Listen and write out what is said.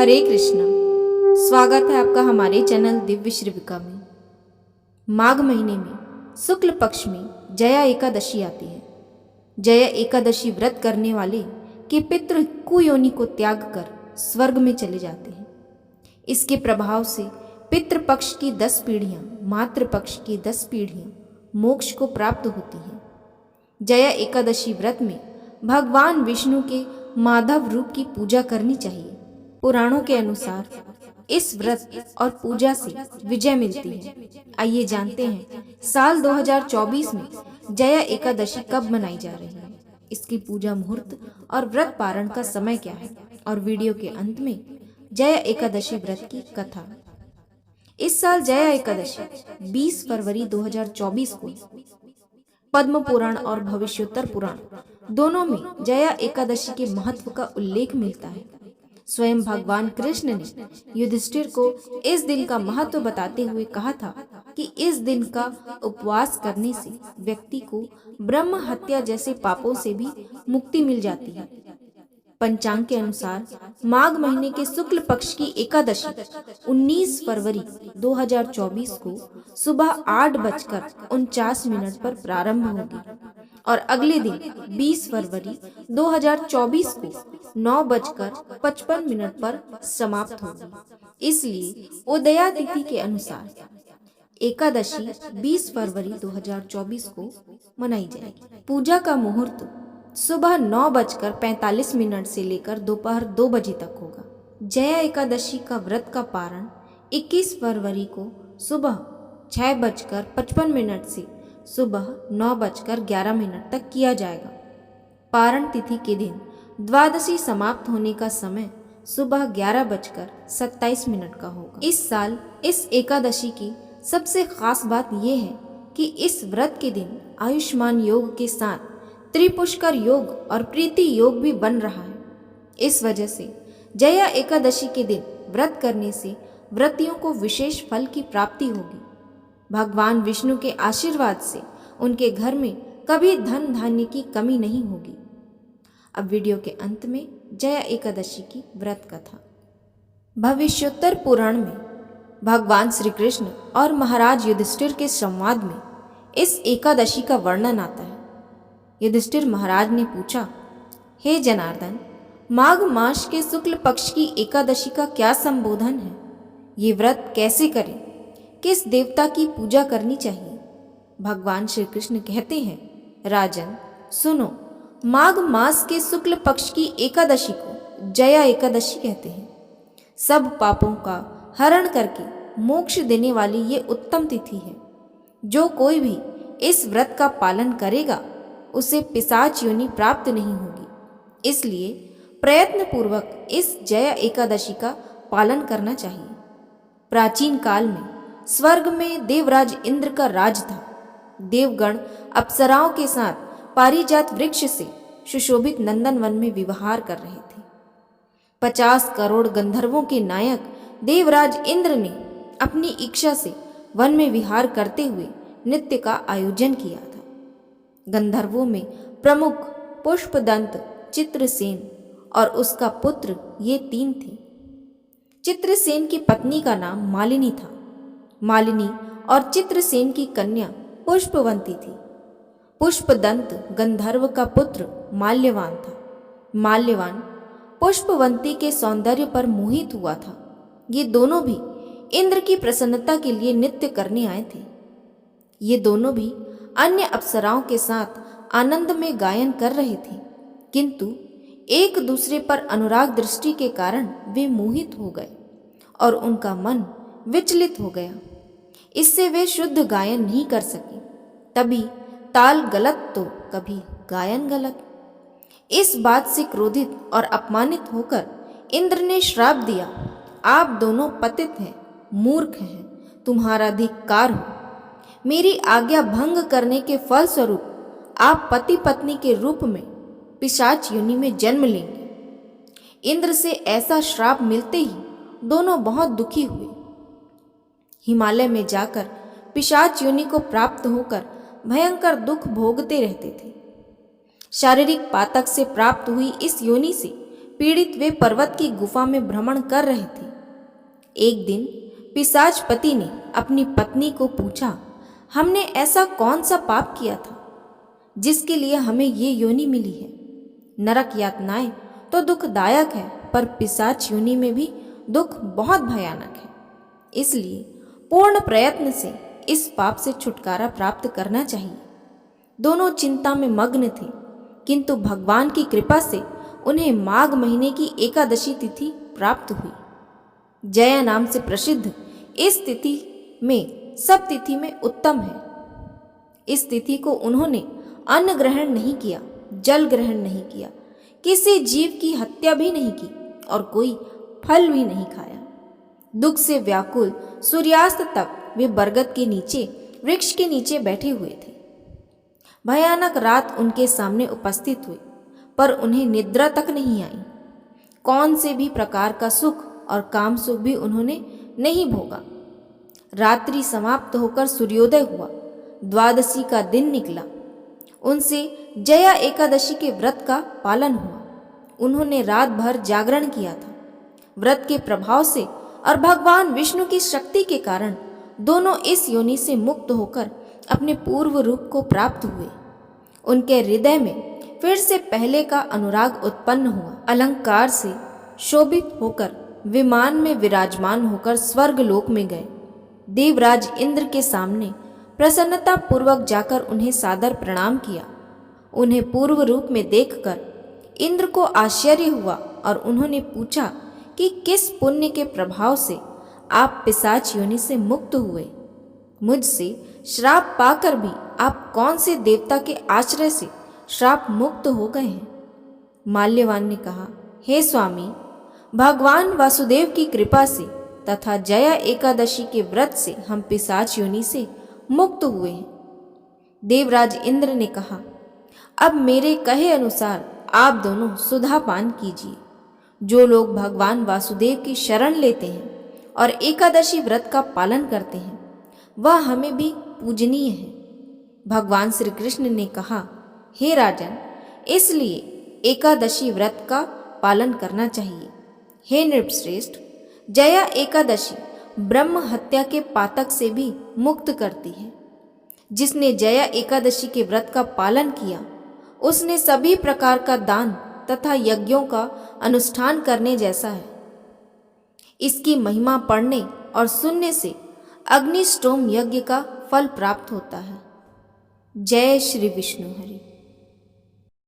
हरे कृष्णा। स्वागत है आपका हमारे चैनल दिव्य श्रीविका में। माघ महीने में शुक्ल पक्ष में जया एकादशी आती है। जया एकादशी व्रत करने वाले के पितृ कुयोनि को त्याग कर स्वर्ग में चले जाते हैं। इसके प्रभाव से पितृपक्ष की 10 पीढ़ियां, मातृपक्ष की 10 पीढ़ियां मोक्ष को प्राप्त होती हैं। जया एकादशी व्रत में भगवान विष्णु के माधव रूप की पूजा करनी चाहिए। पुराणों के अनुसार इस व्रत और पूजा से विजय मिलती है। आइए जानते हैं साल 2024 में जया एकादशी कब मनाई जा रही है, इसकी पूजा मुहूर्त और व्रत पारण का समय क्या है, और वीडियो के अंत में जया एकादशी व्रत की कथा। इस साल जया एकादशी 20 फरवरी 2024 को पद्म पुराण और भविष्योत्तर पुराण दोनों में जया एकादशी के महत्व का उल्लेख मिलता है। स्वयं भगवान कृष्ण ने युधिष्ठिर को इस दिन का महत्व बताते हुए कहा था कि इस दिन का उपवास करने से व्यक्ति को ब्रह्म हत्या जैसे पापों से भी मुक्ति मिल जाती है। पंचांग के अनुसार माघ महीने के शुक्ल पक्ष की एकादशी 19 फरवरी 2024 को सुबह 8:49 पर प्रारंभ होगी और अगले दिन 20 फरवरी 2024 को 9:55 पर समाप्त होगी। इसलिए उदया तिथि के अनुसार एकादशी 20 फरवरी 2024 को मनाई जाएगी। पूजा का मुहूर्त सुबह 9:45 से लेकर दोपहर 2 बजे तक होगा। जया एकादशी का व्रत का पारण 21 फरवरी को सुबह 6:55 से सुबह 9:11 तक किया जाएगा। पारण तिथि के दिन द्वादशी समाप्त होने का समय सुबह 11:27 का होगा। इस साल इस एकादशी की सबसे खास बात यह है कि इस व्रत के दिन आयुष्मान योग के साथ त्रिपुष्कर योग और प्रीति योग भी बन रहा है। इस वजह से जया एकादशी के दिन व्रत करने से व्रतियों को विशेष फल की प्राप्ति होगी। भगवान विष्णु के आशीर्वाद से उनके घर में कभी धन धान्य की कमी नहीं होगी। अब वीडियो के अंत में जया एकादशी की व्रत कथा। भविष्योत्तर पुराण में भगवान श्री कृष्ण और महाराज युधिष्ठिर के संवाद में इस एकादशी का वर्णन आता है। युधिष्ठिर महाराज ने पूछा, हे जनार्दन, माघ मास के शुक्ल पक्ष की एकादशी का क्या संबोधन है? ये व्रत कैसे करें? किस देवता की पूजा करनी चाहिए? भगवान श्री कृष्ण कहते हैं, राजन सुनो, माघ मास के शुक्ल पक्ष की एकादशी को जया एकादशी कहते हैं। सब पापों का हरण करके मोक्ष देने वाली ये उत्तम तिथि है। जो कोई भी इस व्रत का पालन करेगा उसे पिशाच योनि प्राप्त नहीं होगी। इसलिए प्रयत्न पूर्वक इस जया एकादशी का पालन करना चाहिए। प्राचीन काल में स्वर्ग में देवराज इंद्र का राज था। देवगण अप्सराओं के साथ पारिजात वृक्ष से सुशोभित नंदनवन में विहार कर रहे थे। 50 करोड़ गंधर्वों के नायक देवराज इंद्र ने अपनी इच्छा से वन में विहार करते हुए नृत्य का आयोजन किया था। गंधर्वों में प्रमुख पुष्पदंत, चित्रसेन और उसका पुत्र ये 3 थे। चित्रसेन की पत्नी का नाम मालिनी था। मालिनी और चित्रसेन की कन्या पुष्पवंती थी। पुष्पदंत गंधर्व का पुत्र माल्यवान था। माल्यवान पुष्पवंती के सौंदर्य पर मोहित हुआ था। ये दोनों भी इंद्र की प्रसन्नता के लिए नृत्य करने आए थे। ये दोनों भी अन्य अप्सराओं के साथ आनंद में गायन कर रहे थे, किंतु एक दूसरे पर अनुराग दृष्टि के कारण वे मोहित हो गए और उनका मन विचलित हो गया। इससे वे शुद्ध गायन नहीं कर सके। तभी ताल गलत तो कभी गायन गलत। इस बात से क्रोधित और अपमानित होकर इंद्र ने श्राप दिया, आप दोनों पतित हैं, मूर्ख हैं, तुम्हारा धिक्कार हो। मेरी आज्ञा भंग करने के फलस्वरूप आप पति पत्नी के रूप में पिशाच योनि में जन्म लेंगे। इंद्र से ऐसा श्राप मिलते ही दोनों बहुत दुखी हुए। हिमालय में जाकर पिशाच योनि को प्राप्त होकर भयंकर दुख भोगते रहते थे। शारीरिक पातक से प्राप्त हुई इस योनि से पीड़ित वे पर्वत की गुफा में भ्रमण कर रहे थे। एक दिन पिशाच पति ने अपनी पत्नी को पूछा, हमने ऐसा कौन सा पाप किया था जिसके लिए हमें ये योनि मिली है? नरक यातनाएं तो दुखदायक है, पर पिशाच योनि में भी दुख बहुत भयानक है। इसलिए पूर्ण प्रयत्न से इस पाप से छुटकारा प्राप्त करना चाहिए। दोनों चिंता में मग्न थे, किंतु भगवान की कृपा से उन्हें माघ महीने की एकादशी तिथि प्राप्त हुई। जया नाम से प्रसिद्ध इस तिथि में सब तिथि में उत्तम है। इस तिथि को उन्होंने अन्न ग्रहण नहीं किया, जल ग्रहण नहीं किया, किसी जीव की हत्या भी नहीं की और कोई फल भी नहीं खाया। दुख से व्याकुल सूर्यास्त तक वे बरगद के नीचे, वृक्ष के नीचे बैठे हुए थे। भयानक रात उनके सामने उपस्थित हुई, पर उन्हें निद्रा तक नहीं आई। कौन से भी प्रकार का सुख और काम सुख भी उन्होंने नहीं भोगा। रात्रि समाप्त होकर सूर्योदय हुआ, द्वादशी का दिन निकला। उनसे जया एकादशी के व्रत का पालन हुआ। उन्होंने रात भर जागरण किया था। व्रत के प्रभाव से और भगवान विष्णु की शक्ति के कारण दोनों इस योनि से मुक्त होकर अपने पूर्व रूप को प्राप्त हुए। उनके हृदय में फिर से पहले का अनुराग उत्पन्न हुआ। अलंकार से शोभित होकर विमान में विराजमान होकर स्वर्ग लोक में गए। देवराज इंद्र के सामने प्रसन्नता पूर्वक जाकर उन्हें सादर प्रणाम किया। उन्हें पूर्व रूप में देखकर इंद्र को आश्चर्य हुआ और उन्होंने पूछा कि किस पुण्य के प्रभाव से आप पिशाच योनि से मुक्त हुए? मुझसे श्राप पाकर भी आप कौन से देवता के आश्रय से श्राप मुक्त हो गए हैं? माल्यवान ने कहा, हे स्वामी, भगवान वासुदेव की कृपा से तथा जया एकादशी के व्रत से हम पिशाच योनि से मुक्त हुए हैं। देवराज इंद्र ने कहा, अब मेरे कहे अनुसार आप दोनों सुधा पान कीजिए। जो लोग भगवान वासुदेव की शरण लेते हैं और एकादशी व्रत का पालन करते हैं, वह हमें भी पूजनीय है। भगवान श्री कृष्ण ने कहा, हे राजन, इसलिए एकादशी व्रत का पालन करना चाहिए। हे नृपश्रेष्ठ, जया एकादशी ब्रह्म हत्या के पातक से भी मुक्त करती है। जिसने जया एकादशी के व्रत का पालन किया, उसने सभी प्रकार का दान तथा यज्ञों का अनुष्ठान करने जैसा है। इसकी महिमा पढ़ने और सुनने से अग्निष्टोम यज्ञ का फल प्राप्त होता है। जय श्री विष्णु हरि।